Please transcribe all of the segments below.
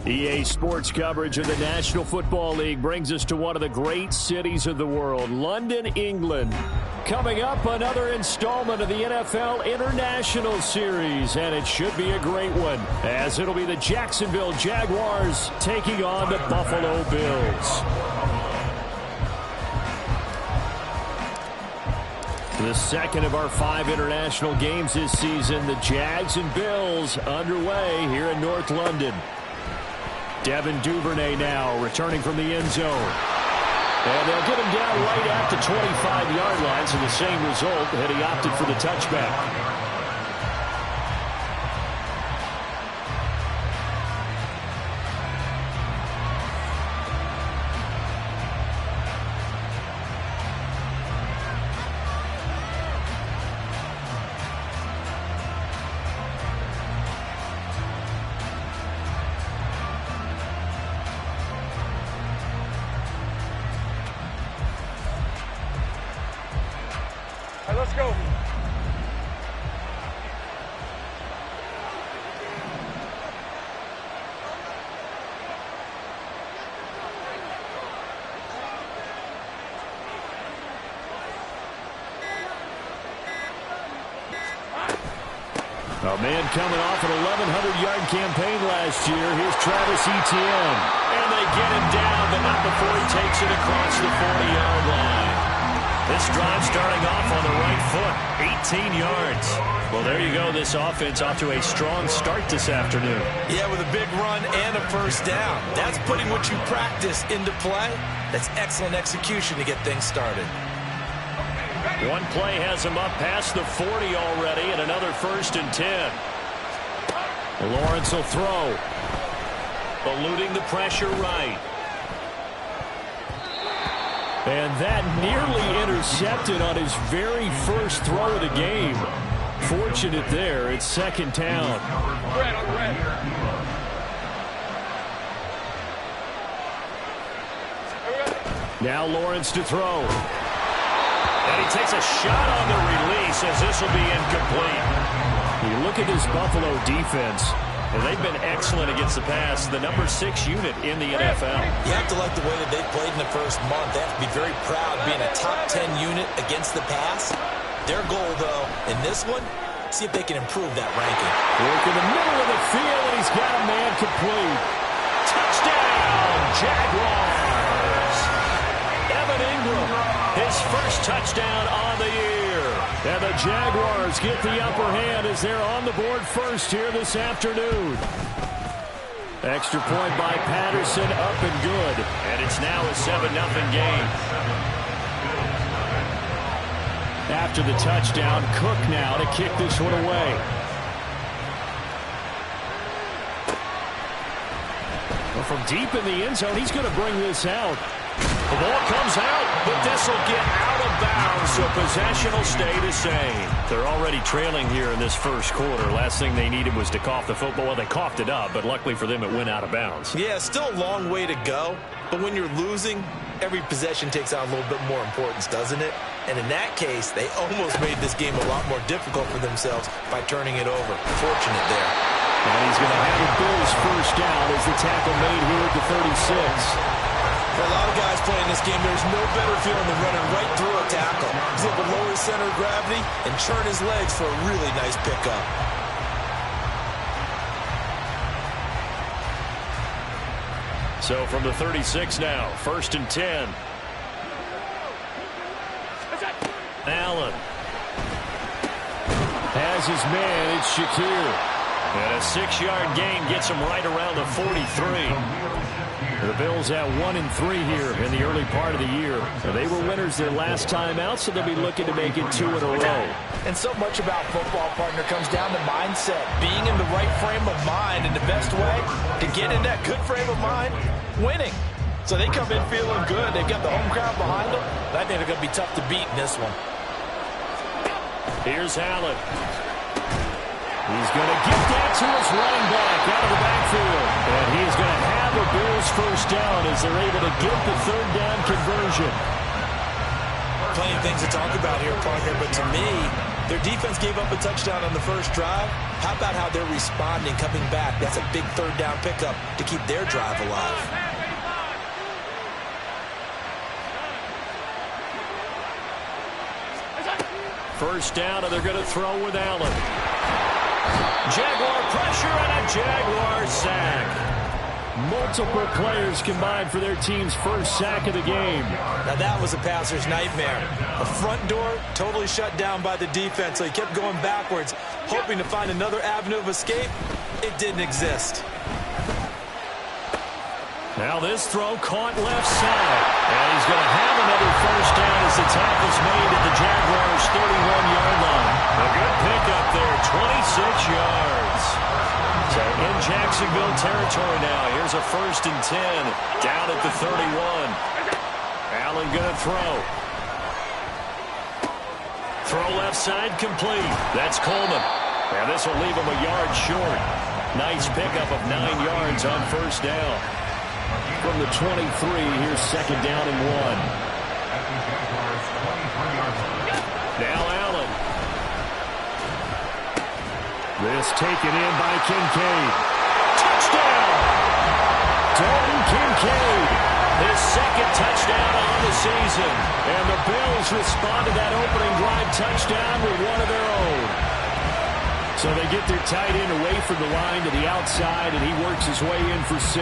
EA Sports coverage of the National Football League brings us to one of the great cities of the world, London, England. Coming up, another installment of the NFL International Series, and it should be a great one, as it'll be the Jacksonville Jaguars taking on the Buffalo Bills. The second of our 5 international games this season, the Jags and Bills underway here in North London. Devin Duvernay now returning from the end zone. And they'll get him down right at the 25-yard line, so the same result had he opted for the touchback. Let's go. A man coming off an 1,100-yard campaign last year. Here's Travis Etienne. And they get him down, but not before he takes it across the 40-yard line. This drive starting off on the right foot, 18 yards. Well, there you go. This offense off to a strong start this afternoon. Yeah, with a big run and a first down. That's putting what you practice into play. That's excellent execution to get things started. One play has him up past the 40 already, and another 1st and 10. Lawrence will throw. Eluding the pressure right. And that nearly intercepted on his very first throw of the game. Fortunate there. It's 2nd down. Now Lawrence to throw. And he takes a shot on the release as this will be incomplete. You look at this Buffalo defense. And they've been excellent against the pass, the number 6 unit in the NFL. You have to like the way that they've played in the first month. They have to be very proud being a top 10 unit against the pass. Their goal, though, in this one, see if they can improve that ranking. Look in the middle of the field, and he's got a man complete. Touchdown, Jaguars! Evan Ingram, his first touchdown on the year. And the Jaguars get the upper hand as they're on the board first here this afternoon. Extra point by Patterson, up and good. And it's now a 7-0 game. After the touchdown, Cook now to kick this one away. Well, from deep in the end zone, he's going to bring this out. The ball comes out, but this will get out of bounds, so possession will stay the same. They're already trailing here in this first quarter. Last thing they needed was to cough the football. Well, they coughed it up, but luckily for them, it went out of bounds. Yeah, still a long way to go, but when you're losing, every possession takes on a little bit more importance, doesn't it? And in that case, they almost made this game a lot more difficult for themselves by turning it over. Fortunate there. And he's going to have the Bills first down as the tackle made here at the 36. For a lot of guys playing this game, there's no better feeling than running right through a tackle. He's able to lower his center of gravity and churn his legs for a really nice pickup. So from the 36 now, 1st and 10. Allen has his man. It's Shakir. And a 6-yard gain gets him right around the 43. The Bills at 1-3 here in the early part of the year. They were winners their last time out, so they'll be looking to make it 2 in a row. And so much about football, partner, comes down to mindset. Being in the right frame of mind, and the best way to get in that good frame of mind, winning. So they come in feeling good. They've got the home crowd behind them. I think they're going to be tough to beat in this one. Here's Allen. He's going to get that to his running back out of the backfield. And he's going to have the Bills first down as they're able to get the 3rd down conversion. Plenty of things to talk about here, partner, but to me, Their defense gave up a touchdown on the first drive. How about how they're responding, coming back? That's a big third down pickup to keep their drive alive. First down, and they're going to throw with Allen. Jaguar pressure and a Jaguar sack. Multiple players combined for their team's first sack of the game. Now that was a passer's nightmare. The front door totally shut down by the defense, so he kept going backwards, hoping to find another avenue of escape. It didn't exist. Now this throw caught left side. And he's going to have another first down as the tackle's made at the Jaguars' 31-yard line. A good pickup there, 26 yards. So in Jacksonville territory now. Here's a 1st and 10 down at the 31. Allen going to throw. Throw left side complete. That's Coleman. And this will leave him a yard short. Nice pickup of 9 yards on first down. From the 23, here's 2nd down and 1. Now Allen. This taken in by Kincaid. Touchdown! Dalton Kincaid, his 2nd touchdown on the season. And the Bills respond to that opening drive touchdown with one of their own. So they get their tight end away from the line to the outside, and he works his way in for 6.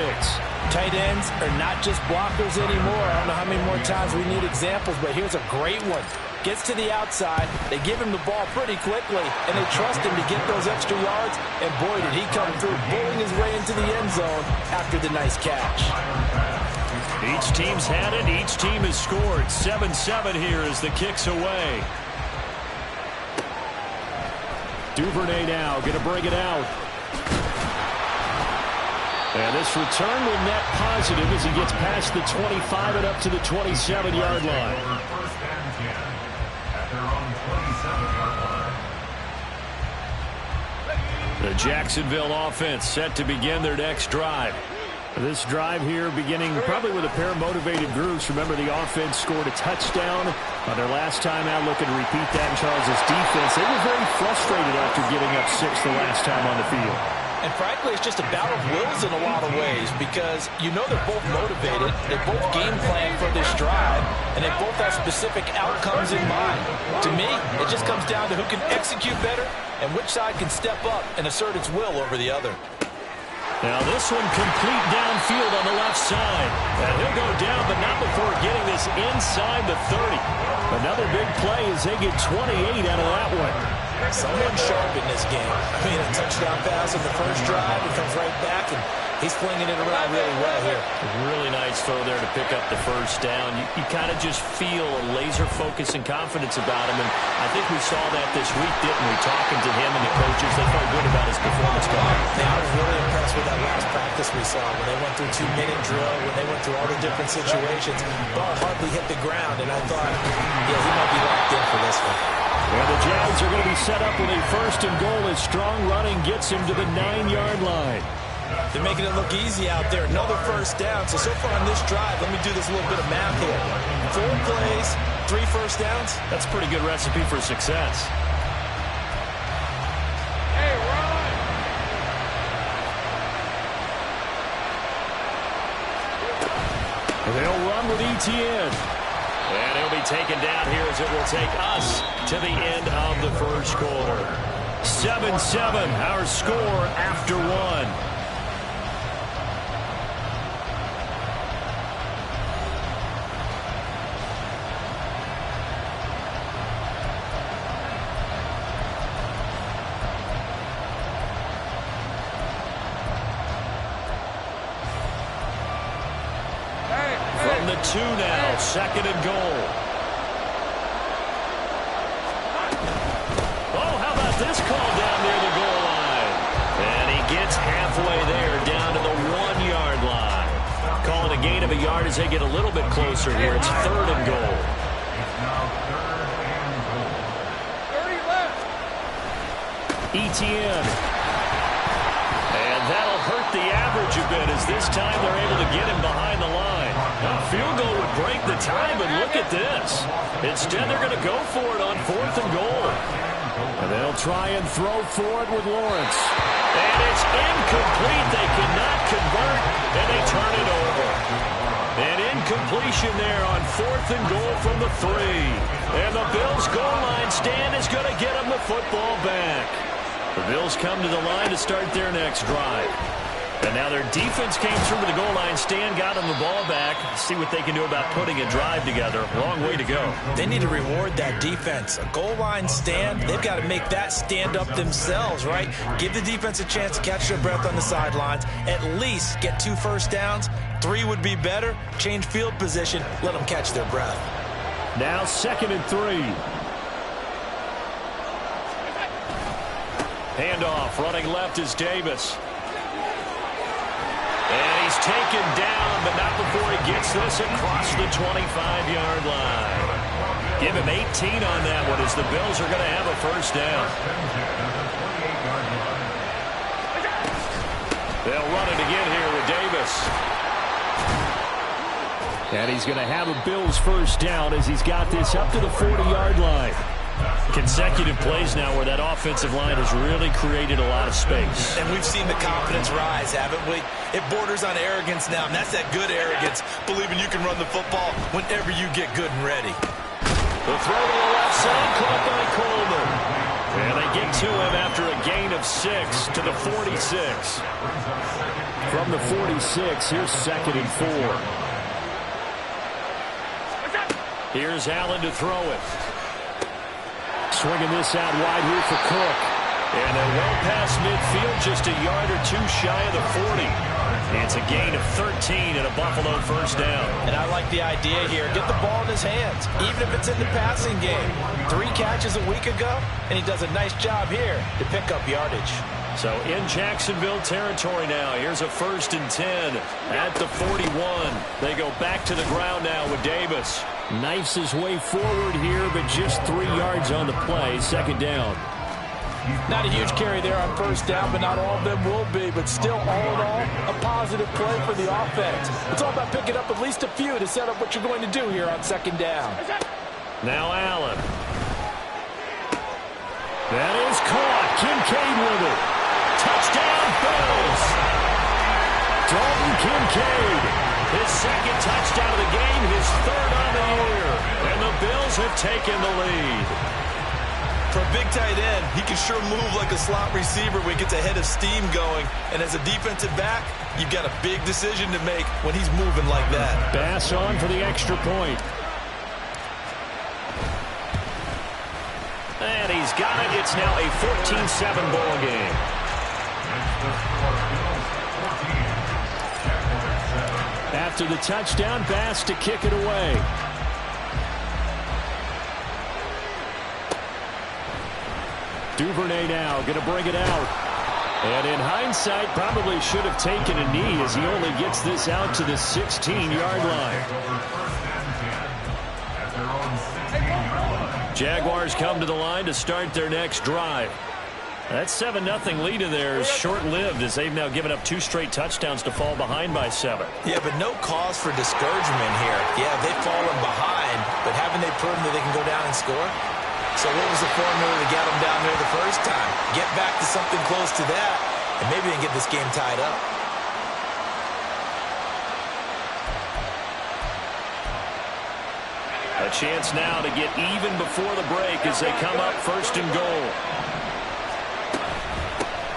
Tight ends are not just blockers anymore. I don't know how many more times we need examples, but here's a great one. Gets to the outside, they give him the ball pretty quickly, and they trust him to get those extra yards, and boy, did he come through, bowling his way into the end zone after the nice catch. Each team's had it, each team has scored. 7-7 here as the kick's away. Duvernay now going to bring it out. And this return will net positive as he gets past the 25 and up to the 27-yard line. The Jacksonville offense set to begin their next drive. This drive here beginning probably with a pair of motivated groups. Remember, the offense scored a touchdown on their last time out, looking to repeat that in Charles' defense. They were very frustrated after giving up 6 the last time on the field. And frankly, it's just a battle of wills in a lot of ways because you know they're both motivated, they both game plan for this drive, and they both have specific outcomes in mind. To me, it just comes down to who can execute better and which side can step up and assert its will over the other. Now this one complete downfield on the left side. And he'll go down, but not before getting this inside the 30. Another big play as they get 28 out of that one. Someone sharp in this game. I mean, a touchdown pass in the first drive. He comes right back, and he's flinging it around really well here. Really nice throw there to pick up the first down. You kind of just feel a laser focus and confidence about him, and I think we saw that this week, didn't we? Talking to him and the coaches, they felt good about his performance coming. Yeah, I was really impressed with that last practice we saw when they went through 2-minute drill, when they went through all the different situations. Ball hardly hit the ground, and I thought, yeah, he might be locked in for this one. Well, the Jags are going to be set up with a 1st and goal as strong running gets him to the 9-yard line. They're making it look easy out there. Another first down. So far on this drive, let me do this little bit of math here. 4 plays, 3 first downs. That's a pretty good recipe for success. Hey, run! They'll run with Etienne. And he'll be taken down here as it will take us to the end of the first quarter. 7-7, our score after 1. From the 2 now, 2nd and goal. Oh, how about this call down near the goal line? And he gets halfway there, down to the 1-yard line. Calling a gain of a yard as they get a little bit closer here. It's 3rd and goal. 30 left. Etienne. And that'll hurt the average a bit as this time they're able to get him behind the line. A field goal would break the tie, but look at this. Instead, they're going to go for it on 4th and goal. And they'll try and throw for it with Lawrence. And it's incomplete. They cannot convert, and they turn it over. An incompletion there on 4th and goal from the 3. And the Bills' goal line stand is going to get them the football back. The Bills come to the line to start their next drive. And now their defense came through to the goal line stand, got them the ball back. See what they can do about putting a drive together. Long way to go. They need to reward that defense. A goal line stand, they've got to make that stand up themselves, right? Give the defense a chance to catch their breath on the sidelines. At least get 2 first downs. 3 would be better. Change field position. Let them catch their breath. Now 2nd and 3. Handoff. Running left is Davis. And he's taken down, but not before he gets this across the 25-yard line. Give him 18 on that one as the Bills are going to have a first down. They'll run it again here with Davis. And he's going to have a Bills first down as he's got this up to the 40-yard line. Consecutive plays now where that offensive line has really created a lot of space. And we've seen the confidence rise, haven't we? It borders on arrogance now, and that's that good arrogance, believing you can run the football whenever you get good and ready. The throw to the left side, caught by Coleman. And they get to him after a gain of 6 to the 46. From the 46, here's 2nd and 4. Here's Allen to throw it. Swinging this out wide here for Cook. And they're well past midfield, just a yard or 2 shy of the 40. It's a gain of 13 and a Buffalo first down. And I like the idea here. Get the ball in his hands, even if it's in the passing game. 3 catches a week ago, and he does a nice job here to pick up yardage. So in Jacksonville territory now. Here's a 1st and 10 at the 41. They go back to the ground now with Davis. Knifes his way forward here, but just 3 yards on the play. 2nd down. Not a huge carry there on first down, but not all of them will be. But still, all in all, a positive play for the offense. It's all about picking up at least a few to set up what you're going to do here on 2nd down. Now Allen. That is caught. Kincaid with it. Touchdown, Bills. Dalton Kincaid. His 2nd touchdown of the game, his 3rd on the year. And the Bills have taken the lead. For a big tight end, he can sure move like a slot receiver when he gets a head of steam going. And as a defensive back, you've got a big decision to make when he's moving like that. Bass on for the extra point. And he's got it. It's now a 14-7 ball game. After the touchdown, Bass to kick it away. Duvernay now going to bring it out. And in hindsight, probably should have taken a knee as he only gets this out to the 16-yard line. Jaguars come to the line to start their next drive. That 7-0 lead of theirs short-lived as they've now given up 2 straight touchdowns to fall behind by 7. Yeah, but no cause for discouragement here. Yeah, they've fallen behind, but haven't they proven that they can go down and score? So what was the formula to get them down there the first time? Get back to something close to that, and maybe they can get this game tied up. A chance now to get even before the break as they come up 1st and goal.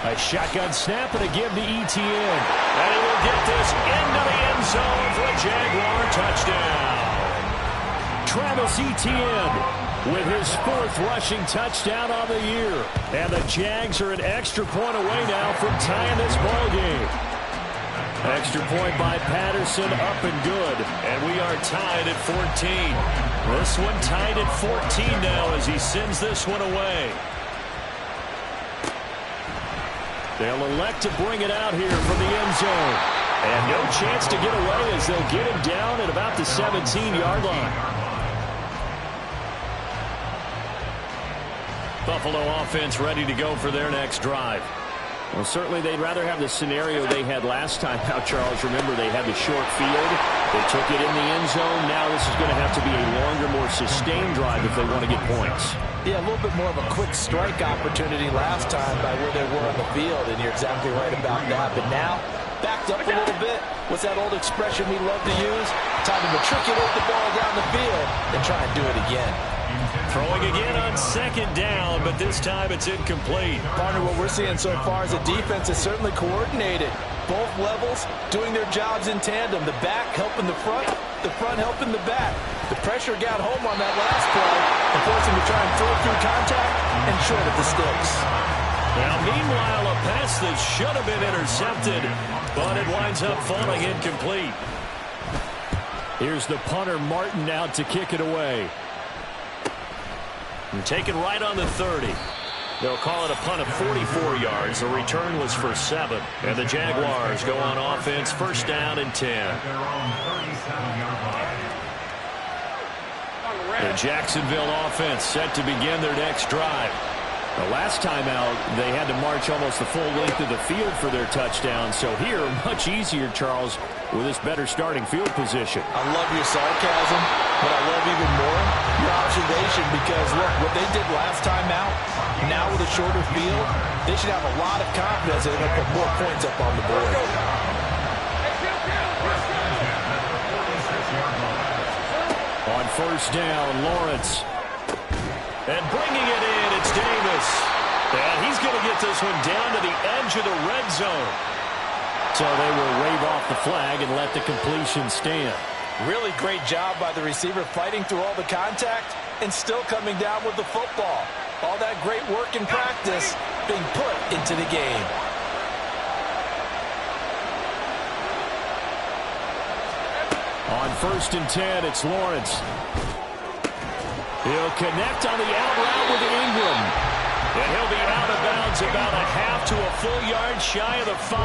A shotgun snap and a give to Etienne. And he will get this into the end zone for a Jaguar touchdown. Travis Etienne with his 4th rushing touchdown on the year. And the Jags are an extra point away now from tying this ball game. Extra point by Patterson, up and good. And we are tied at 14. This one tied at 14 now as he sends this one away. They'll elect to bring it out here from the end zone. And no chance to get away as they'll get him down at about the 17-yard line. Buffalo offense ready to go for their next drive. Well, certainly they'd rather have the scenario they had last time out, Charles. Remember, they had the short field. They took it in the end zone. Now this is going to have to be a longer, more sustained drive if they want to get points. Yeah, a little bit more of a quick strike opportunity last time by where they were on the field, and you're exactly right about that. But now, backed up a little bit. What's that old expression we love to use? Time to matriculate the ball down the field and try and do it again. Throwing again on second down, but this time it's incomplete. Partner, what we're seeing so far is the defense is certainly coordinated. Both levels doing their jobs in tandem. The back helping the front helping the back. The pressure got home on that last play and forced him to try and throw through contact and short at the sticks. Now, meanwhile, a pass that should have been intercepted, but it winds up falling incomplete. Here's the punter, Martin, out to kick it away. And taken right on the 30. They'll call it a punt of 44 yards. The return was for 7. And the Jaguars go on offense, first down and 10. The Jacksonville offense set to begin their next drive. The last time out, they had to march almost the full length of the field for their touchdown. So here, much easier, Charles, with this better starting field position. I love your sarcasm, but I love even more your observation because, look, what they did last time out, now with a shorter field, they should have a lot of confidence that they're going to put more points up on the board. On first down, Lawrence. And bringing it in, it's Davis. And he's going to get this one down to the edge of the red zone. So they will wave off the flag and let the completion stand. Really great job by the receiver fighting through all the contact and still coming down with the football. All that great work in practice being put into the game. On first and 10, it's Lawrence. He'll connect on the out route with Ingram. And he'll be out of bounds about a half to a full yard shy of the 5.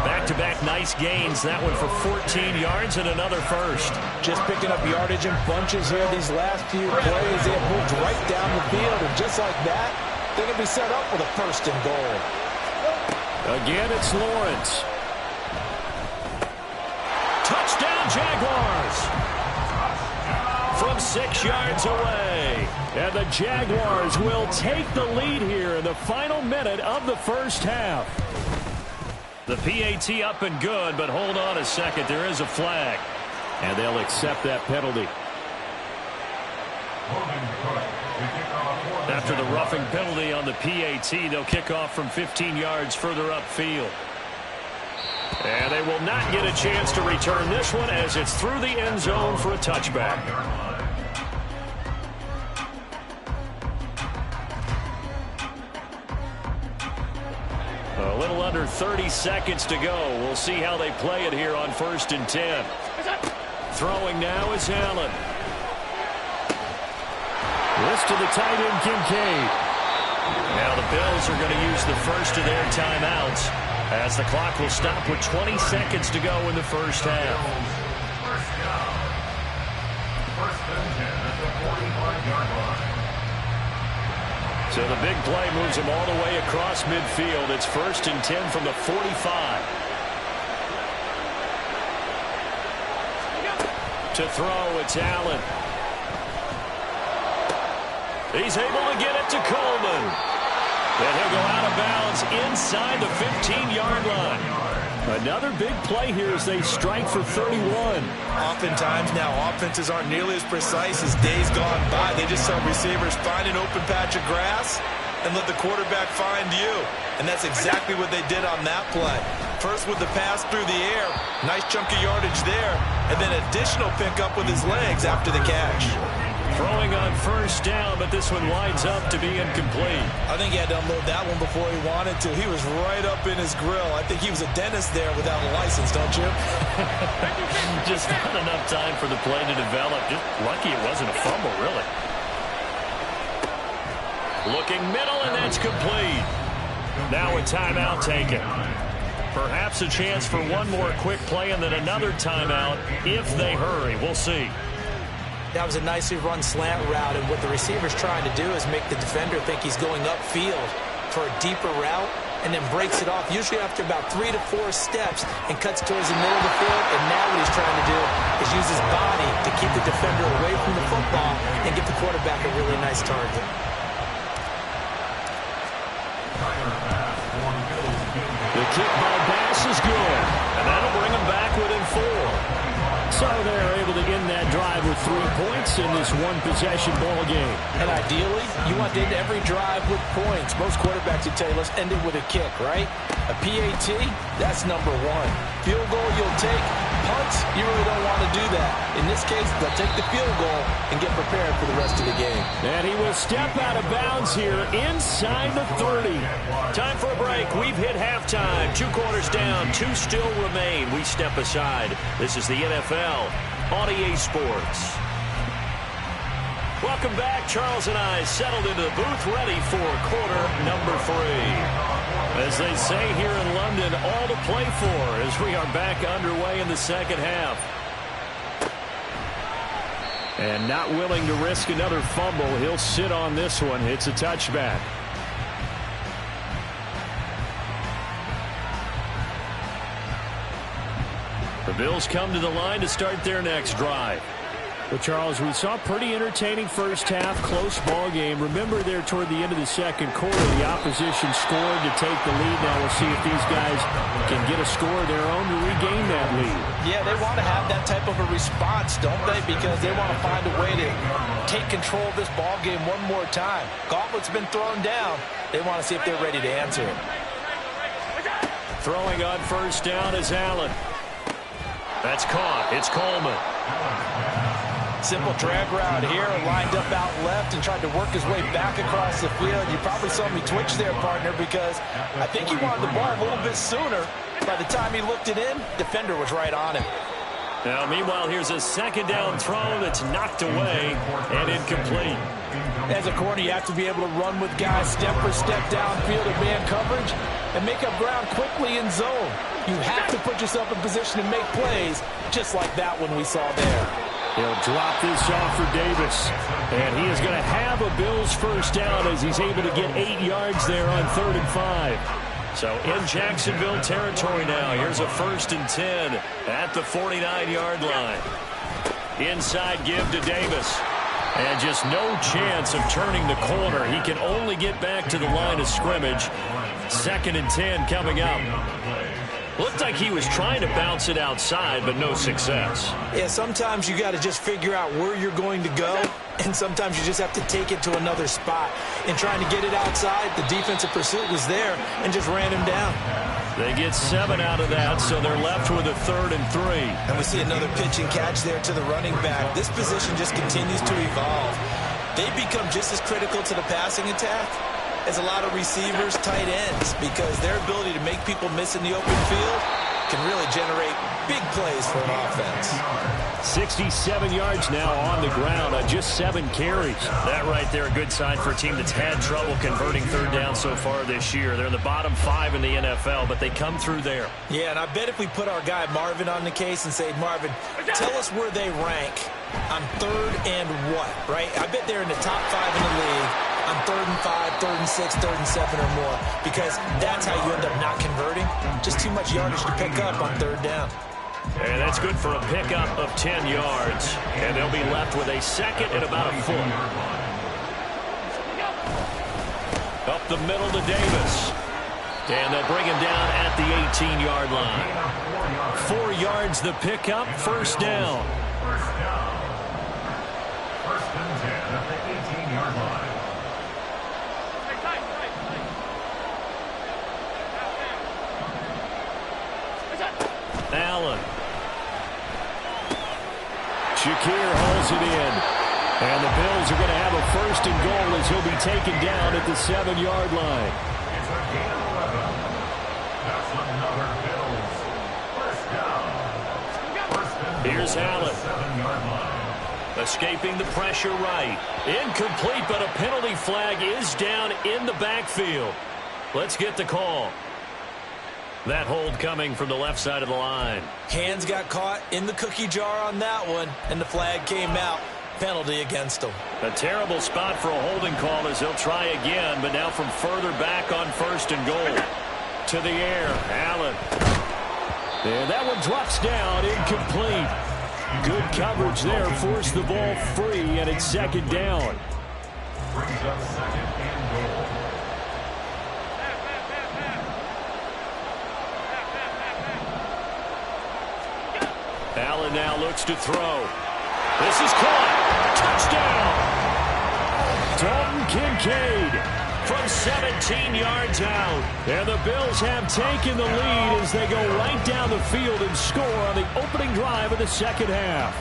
Back-to-back nice gains. That one for 14 yards and another first. Just picking up yardage in bunches here these last few plays. They have moved right down the field, and just like that, they're going to be set up with a first and goal. Again, it's Lawrence. Touchdown, Jaguars! From 6 yards away. And the Jaguars will take the lead here in the final minute of the first half. The PAT up and good, but hold on a second. There is a flag. And they'll accept that penalty. After the roughing penalty on the PAT, they'll kick off from 15 yards further upfield. And they will not get a chance to return this one as it's through the end zone for a touchback. A little under 30 seconds to go. We'll see how they play it here on first and 10. Throwing now is Allen. This to the tight end, Kincaid. Now the Bills are going to use the first of their timeouts as the clock will stop with 20 seconds to go in the first half. So the big play moves him all the way across midfield. It's first and 10 from the 45. To throw, it's Allen. He's able to get it to Coleman. And he'll go out of bounds inside the 15-yard line. Another big play here as they strike for 31. Oftentimes now, offenses aren't nearly as precise as days gone by. They just saw receivers find an open patch of grass and let the quarterback find you. And that's exactly what they did on that play. First with the pass through the air. Nice chunk of yardage there. And then additional pickup with his legs after the catch. Throwing on first down, but this one winds up to be incomplete. I think he had to unload that one before he wanted to. He was right up in his grill. I think he was a dentist there without a license, don't you? Just not enough time for the play to develop. Just lucky it wasn't a fumble, really. Looking middle, and that's complete. Now a timeout taken. Perhaps a chance for one more quick play and then another timeout if they hurry. We'll see. That was a nicely run slant route, and what the receiver's trying to do is make the defender think he's going upfield for a deeper route and then breaks it off, usually after about 3 to 4 steps, and cuts towards the middle of the field. And now what he's trying to do is use his body to keep the defender away from the football and get the quarterback a really nice target. The kick by Bass is good, and that'll bring them back within 4. So they're able to end that drive with 3 points in this one-possession ball game. And ideally, you want to end every drive with points. Most quarterbacks would tell you, let's end it with a kick, right? A PAT, that's number 1. Field goal, you'll take. Punts, you really don't want to do that. In this case, they'll take the field goal and get prepared for the rest of the game. And he will step out of bounds here inside the 30. Time for a break. We've hit halftime. 2 quarters down. 2 still remain. We step aside. This is the NFL on EA Sports. Welcome back. Charles and I settled into the booth ready for quarter number 3. As they say here in London, all to play for as we are back underway in the second half. And not willing to risk another fumble, he'll sit on this one. It's a touchback. The Bills come to the line to start their next drive. Well, Charles, we saw a pretty entertaining first half, close ball game. Remember there toward the end of the second quarter, the opposition scored to take the lead. Now we'll see if these guys can get a score of their own to regain that lead. Yeah, they want to have that type of a response, don't they? Because they want to find a way to take control of this ball game one more time. Gauntlet's been thrown down. They want to see if they're ready to answer it. Throwing on first down is Allen. That's caught. It's Coleman. Simple drag route here, lined up out left and tried to work his way back across the field. You probably saw me twitch there, partner, because I think he wanted the ball a little bit sooner. By the time he looked it in, defender was right on him. Now, meanwhile, here's a second down throw that's knocked away and incomplete. As a corner, you have to be able to run with guys step for step downfield in man coverage and make up ground quickly in zone. You have to put yourself in position to make plays, just like that one we saw there. He'll drop this off for Davis. And he is going to have a Bills first down as he's able to get 8 yards there on 3rd and 5. So in Jacksonville territory now. Here's a 1st and 10 at the 49-yard line. Inside give to Davis. And just no chance of turning the corner. He can only get back to the line of scrimmage. 2nd and 10 coming up. Looked like he was trying to bounce it outside, but no success. Yeah, sometimes you got to just figure out where you're going to go, and sometimes you just have to take it to another spot. In trying to get it outside, the defensive pursuit was there and just ran him down. They get 7 out of that, so they're left with a 3rd and 3. And we see another pitch and catch there to the running back. This position just continues to evolve. They become just as critical to the passing attack as a lot of receivers, tight ends, because their ability to make people miss in the open field can really generate big plays for an offense. 67 yards now on the ground on just 7 carries. That right there, a good sign for a team that's had trouble converting 3rd down so far this year. They're in the bottom 5 in the NFL, but they come through there. Yeah, and I bet if we put our guy Marvin on the case and say, Marvin, tell us where they rank on 3rd and what, right? I bet they're in the top 5 in the league on 3rd and 5, 3rd and 6, 3rd and 7 or more, because that's how you end up not converting. Just too much yardage to pick up on 3rd down. And that's good for a pickup of 10 yards. And they'll be left with a 2nd and about a foot. Up the middle to Davis. And they'll bring him down at the 18-yard line. 4 yards the pickup, 1st down. 1st and 10 at the 18-yard line. Allen. Shakir holds it in. And the Bills are going to have a 1st and goal as he'll be taken down at the 7-yard line. It's a gain of 11. That's another Bills. 1st down. 1st and goal. Here's Allen. 7-yard line. Escaping the pressure right. Incomplete, but a penalty flag is down in the backfield. Let's get the call. That hold coming from the left side of the line. Hands got caught in the cookie jar on that one, and the flag came out. Penalty against him. A terrible spot for a holding call as they'll try again, but now from further back on 1st and goal. to the air. Allen. And that one drops down, incomplete. Good coverage there, forced the ball free, and it's second down. Brings up second and goal. Allen now looks to throw. This is caught. Touchdown. Dalton Kincaid from 17 yards out. And the Bills have taken the lead as they go right down the field and score on the opening drive of the second half.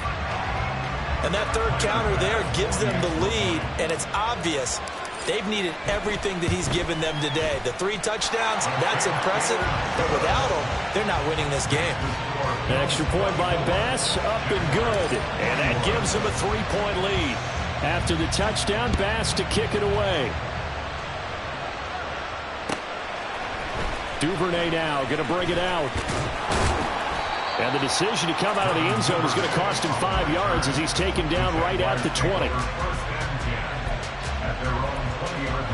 And that third counter there gives them the lead, and it's obvious they've needed everything that he's given them today. The 3 touchdowns, that's impressive, but without him, they're not winning this game. An extra point by Bass, up and good. And that gives them a 3-point lead. After the touchdown, Bass to kick it away. Duvernay now going to bring it out. And the decision to come out of the end zone is going to cost him 5 yards as he's taken down right at the 20. First and 10 at their own 20-yard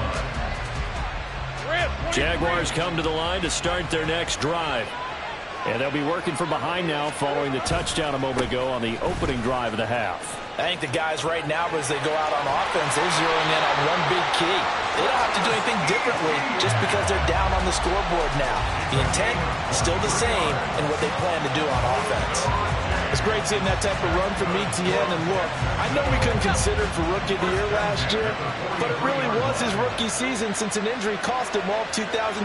line. Jaguars come to the line to start their next drive. And they'll be working from behind now following the touchdown a moment ago on the opening drive of the half. I think the guys right now, as they go out on offense, they're zeroing in on one big key. They don't have to do anything differently just because they're down on the scoreboard now. The intent is still the same in what they plan to do on offense. It's great seeing that type of run from Etienne. And look, I know we couldn't consider him for Rookie of the Year last year, but it really was his rookie season since an injury cost him all of 2021.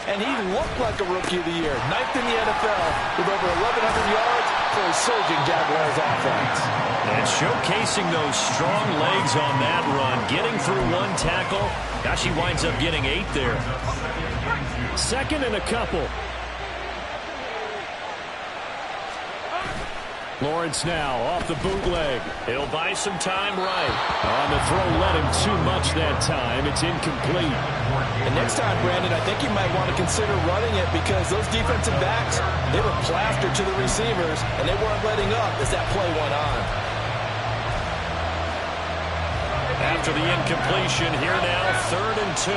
And he looked like a Rookie of the Year, 9th in the NFL with over 1,100 yards for a surging Jaguars offense. And showcasing those strong legs on that run, getting through 1 tackle. Now she winds up getting 8 there. Second and a couple. Lawrence now off the bootleg. He'll buy some time right. On the throw, let him too much that time. It's incomplete. And next time, Brandon, I think you might want to consider running it because those defensive backs, they were plastered to the receivers, and they weren't letting up as that play went on. After the incompletion, here now, 3rd and 2.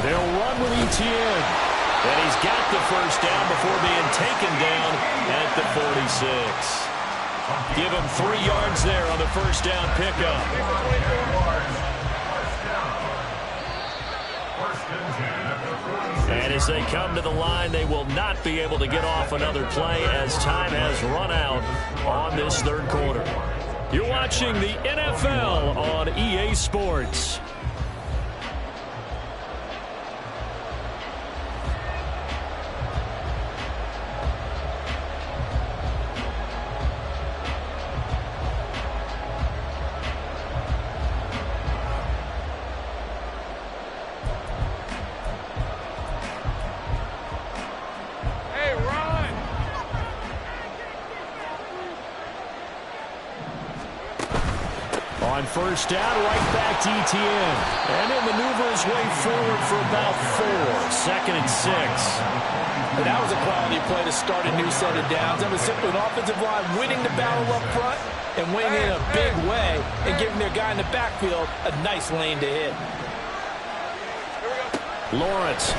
They'll run with Etienne. And he's got the first down before being taken down at the 46. Give him 3 yards there on the first down pickup. And as they come to the line, they will not be able to get off another play as time has run out on this 3rd quarter. You're watching the NFL on EA Sports. On first down, right back to Etienne. And he'll maneuver his way forward for about 4. 2nd and 6. And that was a quality play to start a new set of downs. That was simply an offensive line winning the battle up front and winning in a big way and giving their guy in the backfield a nice lane to hit. Lawrence.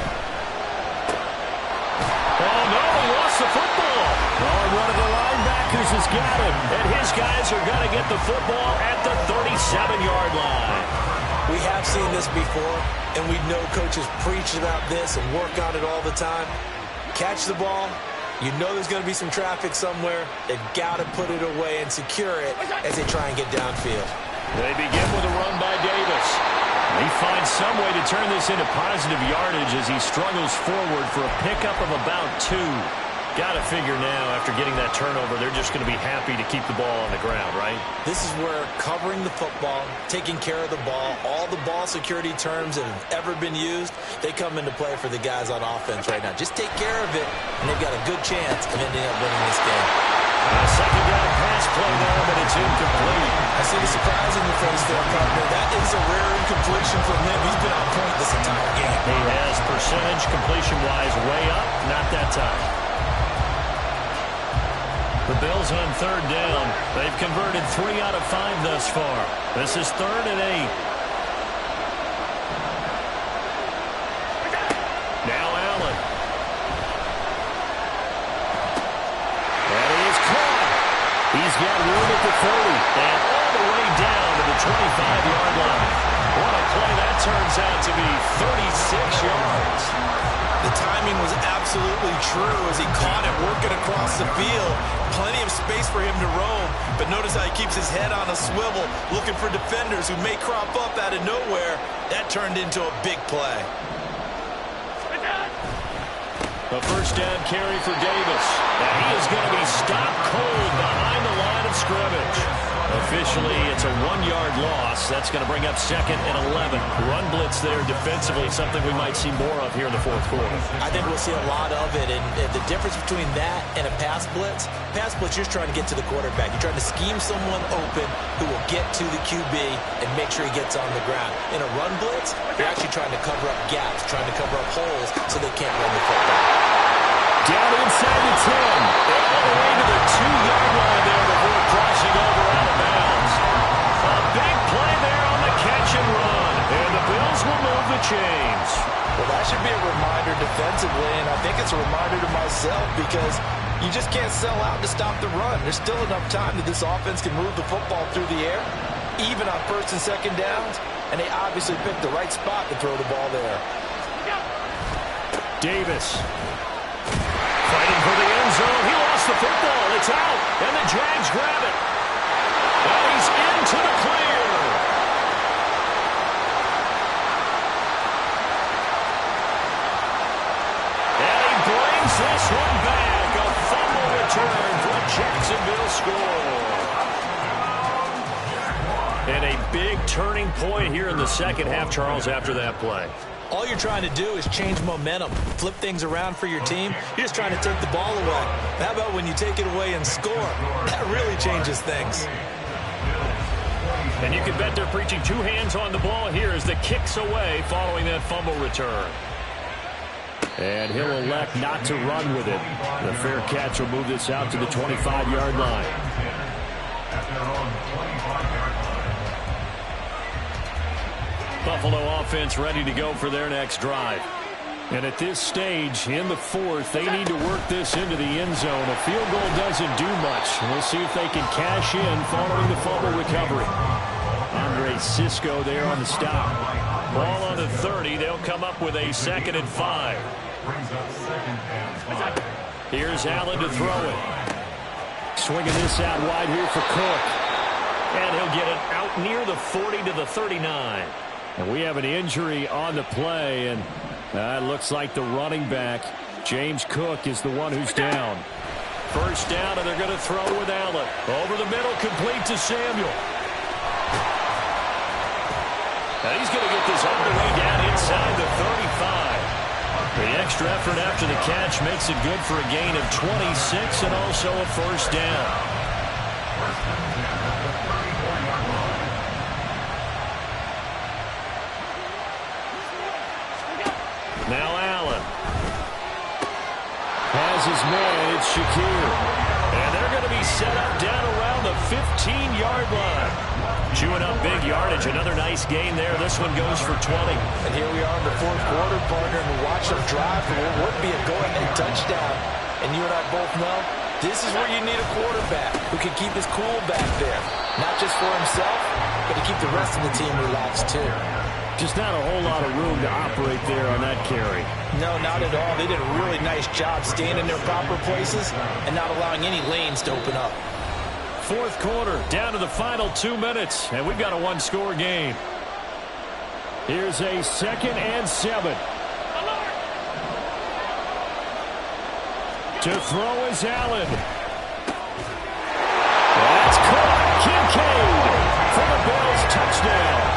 Oh, no, he lost the football. Oh, one of the linebackers has got him. And his guys are going to get the football at the 37-yard line. We have seen this before, and we know coaches preach about this and work on it all the time. Catch the ball. You know there's going to be some traffic somewhere. They've got to put it away and secure it as they try and get downfield. They begin with a run by Davis. He finds some way to turn this into positive yardage as he struggles forward for a pickup of about 2. Got to figure now, after getting that turnover, they're just going to be happy to keep the ball on the ground, right? This is where covering the football, taking care of the ball, all the ball security terms that have ever been used, they come into play for the guys on offense right now. Just take care of it, and they've got a good chance of ending up winning this game. Second down pass play there, but it's incomplete. I see the surprise in your face there, partner. That is a rare incompletion from him. He's been on point this entire game. He has percentage completion-wise way up, not that time. The Bills on 3rd down. They've converted 3 out of 5 thus far. This is 3rd and 8. the 30 and all the way down to the 25-yard line. What a play that turns out to be, 36 yards. The timing was absolutely true as he caught it working across the field. Plenty of space for him to roam, but notice how he keeps his head on a swivel, looking for defenders who may crop up out of nowhere. That turned into a big play. A first down carry for Davis. And he is going to be stopped cold behind the line of scrimmage. Officially, it's a 1-yard loss. That's going to bring up 2nd and 11. Run blitz there defensively, something we might see more of here in the fourth quarter. I think we'll see a lot of it, and the difference between that and a pass blitz, you're just trying to get to the quarterback. You're trying to scheme someone open who will get to the QB and make sure he gets on the ground. In a run blitz, you're actually trying to cover up gaps, trying to cover up holes so they can't run the football. Down inside the 10. All the way to the 2-yard line there before crossing over out of bounds. A big play there on the catch and run. And the Bills will move the chains. Well, that should be a reminder defensively, and I think it's a reminder to myself because you just can't sell out to stop the run. There's still enough time that this offense can move the football through the air, even on 1st and 2nd downs, and they obviously picked the right spot to throw the ball there. Davis. Fighting for the end zone. He lost the football. It's out. And the Jags grab it. And he's into the clear. And he brings this one back. A fumble return for a Jacksonville score. And a big turning point here in the second half, Charles, after that play. All you're trying to do is change momentum, flip things around for your team. You're just trying to take the ball away. How about when you take it away and score? That really changes things. And you can bet they're preaching 2 hands on the ball here as the kick's away following that fumble return. And he'll elect not to run with it. The fair catch will move this out to the 25-yard line. Buffalo offense ready to go for their next drive. And at this stage, in the 4th, they need to work this into the end zone. A field goal doesn't do much. We'll see if they can cash in following the fumble recovery. Andre Cisco there on the stop. Ball on the 30. They'll come up with a 2nd and 5. Here's Allen to throw it. Swinging this out wide here for Cook. And he'll get it out near the 40 to the 39. And we have an injury on the play, and it looks like the running back, James Cook, is the one who's down. First down, and they're going to throw with Allen. Over the middle, complete to Samuel. Now he's going to get this all the way down inside the 35. The extra effort after the catch makes it good for a gain of 26 and also a first down. Now Allen has his man. It's Shakir. And they're going to be set up down around the 15-yard line. Chewing up big yardage. Another nice gain there. This one goes for 20. And here we are in the 4th quarter, partner, and we watch them drive for what would be a go-ahead touchdown. And you and I both know this is where you need a quarterback who can keep his cool back there. Not just for himself, but to keep the rest of the team relaxed too. Just not a whole lot of room to operate there on that carry. No, not at all. They did a really nice job staying in their proper places and not allowing any lanes to open up. 4th quarter, down to the final 2 minutes, and we've got a 1-score game. Here's a 2nd and 7. To throw is Allen. That's caught. Kincaid for the Bills touchdown.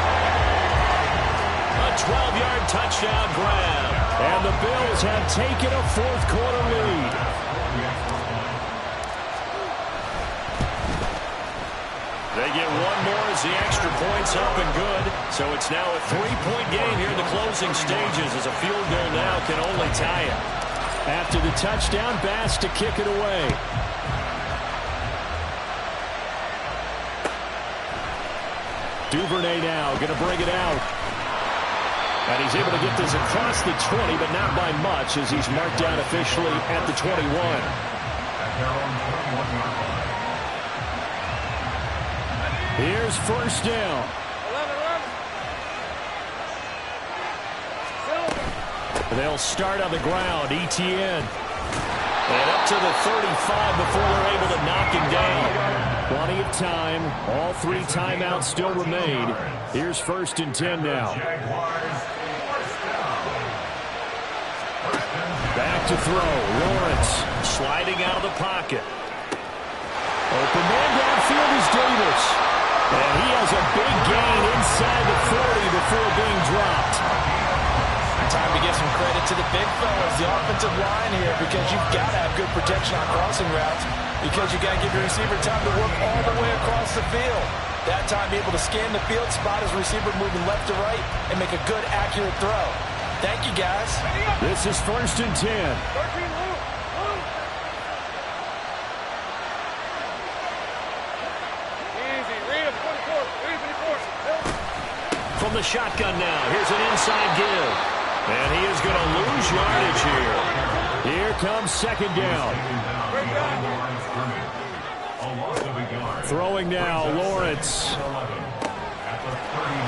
12-yard touchdown grab. And the Bills have taken a 4th quarter lead. They get one more as the extra point's up and good. So it's now a 3-point game here in the closing stages as a field goal now can only tie it. After the touchdown, Bass to kick it away. Duvernay now going to bring it out. And he's able to get this across the 20, but not by much as he's marked down officially at the 21. Here's first down. 11. They'll start on the ground. ETN. And up to the 35 before they're able to knock him down. Plenty of time. All 3 timeouts still remain. Here's first and 10 now. Back to throw. Lawrence sliding out of the pocket. Open man downfield is Davis. And he has a big gain inside the 40 before being dropped. Time to give some credit to the big fellas, the offensive line here, because you've got to have good protection on crossing routes, because you've got to give your receiver time to work all the way across the field. That time, be able to scan the field, spot his receiver moving left to right, and make a good, accurate throw. Thank you, guys. This is first and 10. 13, Luke. Easy. Read him. 24. Read 24. From the shotgun now. Here's an inside give. And he is going to lose yardage here. Here comes second down. Throwing now, Lawrence.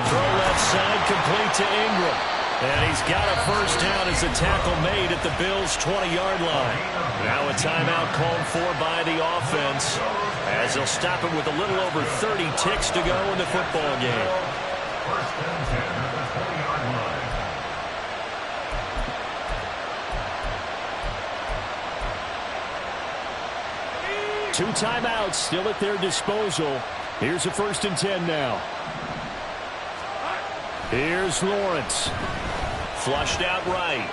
Throw left side, complete to Ingram. And he's got a first down as the tackle made at the Bills' 20-yard line. Now a timeout called for by the offense, as they'll stop it with a little over 30 ticks to go in the football game. First and 10 at the 20-yard line. 2 timeouts still at their disposal. Here's a first and 10 now. Here's Lawrence. Flushed out right.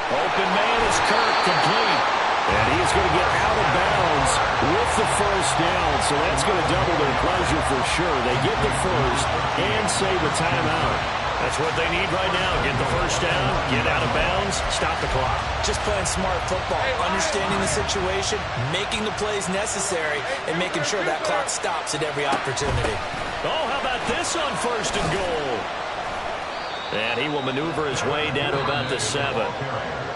Open man is Kirk, complete. And he is going to get out of bounds with the first down. So that's going to double their pleasure for sure. They get the first and save a timeout. That's what they need right now. Get the first down, get out of bounds, stop the clock. Just playing smart football, understanding the situation, making the plays necessary, and making sure that clock stops at every opportunity. Oh, how about this on first and goal? And he will maneuver his way down to about the 7.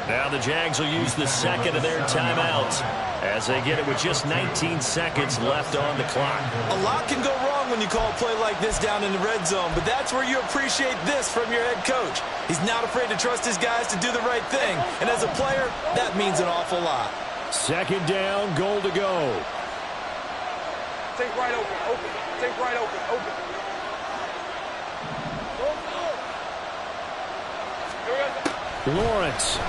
Now the Jags will use the second of their timeouts as they get it with just 19 seconds left on the clock. A lot can go wrong when you call a play like this down in the red zone, but that's where you appreciate this from your head coach. He's not afraid to trust his guys to do the right thing, and as a player, that means an awful lot. Second down, goal to go. Take right open. Take right open. Lawrence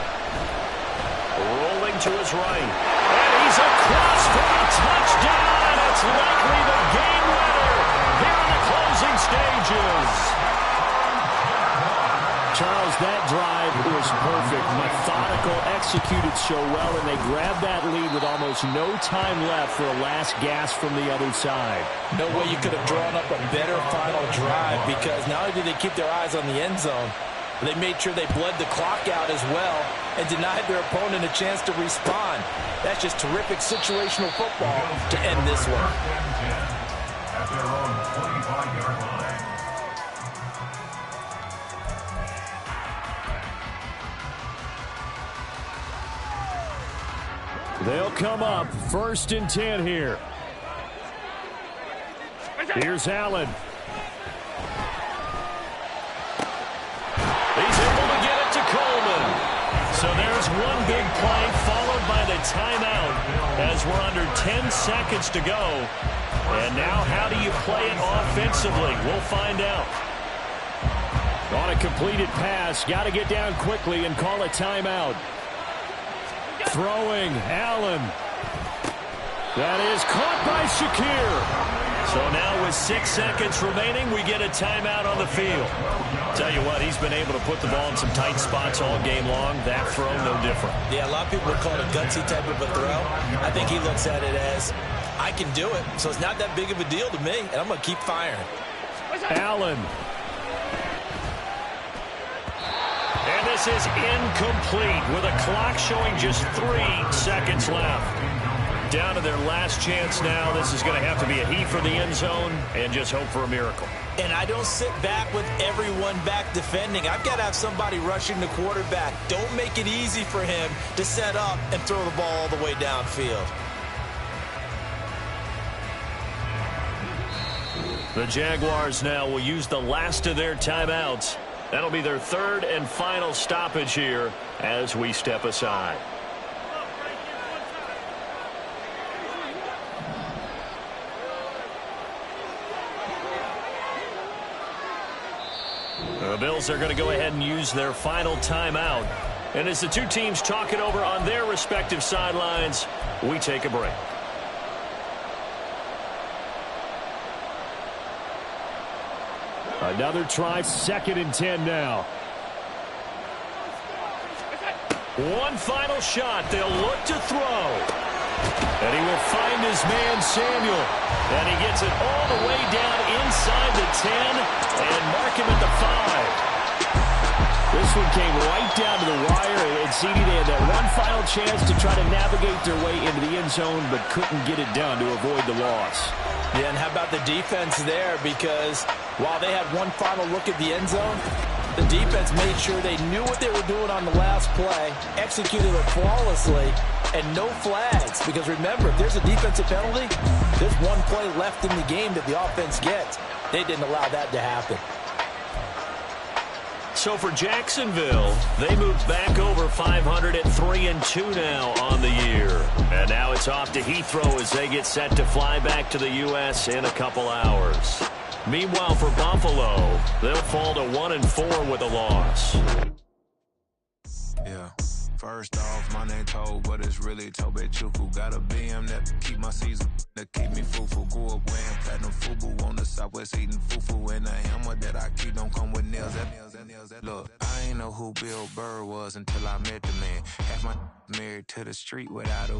rolling to his right. And he's across for a touchdown. It's likely the game winner here in the closing stages. Charles, that drive was perfect. Methodical, executed so well, and they grabbed that lead with almost no time left for a last gasp from the other side. No way you could have drawn up a better final drive, because not only did they keep their eyes on the end zone, they made sure they bled the clock out as well and denied their opponent a chance to respond. That's just terrific situational football to end this one. At their own 25-yard line. They'll come up first and 10 here. Here's Allen. He's able to get it to Coleman. So there's one big play followed by the timeout as we're under 10 seconds to go. And now how do you play it offensively? We'll find out. On a completed pass, got to get down quickly and call a timeout. Throwing, Allen. That is caught by Shakir. So now with 6 seconds remaining, we get a timeout on the field. Tell you what, he's been able to put the ball in some tight spots all game long. That throw, no different. Yeah, a lot of people would call it a gutsy type of a throw. I think he looks at it as, I can do it, so it's not that big of a deal to me, and I'm going to keep firing. Allen. And this is incomplete with a clock showing just 3 seconds left. Down to their last chance now. This is going to have to be a heave for the end zone and just hope for a miracle. And I don't sit back with everyone back defending. I've got to have somebody rushing the quarterback. Don't make it easy for him to set up and throw the ball all the way downfield. The Jaguars now will use the last of their timeouts. That'll be their third and final stoppage here as we step aside. The Bills are going to go ahead and use their final timeout. And as the two teams talk it over on their respective sidelines, we take a break. Another try, 2nd and 10 now. One final shot. They'll look to throw. And he will find his man, Samuel. And he gets it all the way down inside the 10 and mark him at the 5. This one came right down to the wire, and CD, they had that one final chance to try to navigate their way into the end zone, but couldn't get it done to avoid the loss. Yeah, and how about the defense there? Because while they had one final look at the end zone, the defense made sure they knew what they were doing on the last play, executed it flawlessly, and no flags. Because remember, if there's a defensive penalty, there's one play left in the game that the offense gets. They didn't allow that to happen. So for Jacksonville, they moved back over 500 at 3-2 now on the year. And now it's off to Heathrow as they get set to fly back to the U.S. in a couple hours. Meanwhile, for Buffalo, they'll fall to 1-4 with a loss. Yeah. First off, my name Toad, but it's really Tobe Chuku. Got a BM that keep my season, that keep me fufu. Grew up wearing platinum fubu on the southwest eating fufu. And the hammer that I keep don't come with nails. Look, I ain't know who Bill Burr was until I met the man. Half my married to the street without a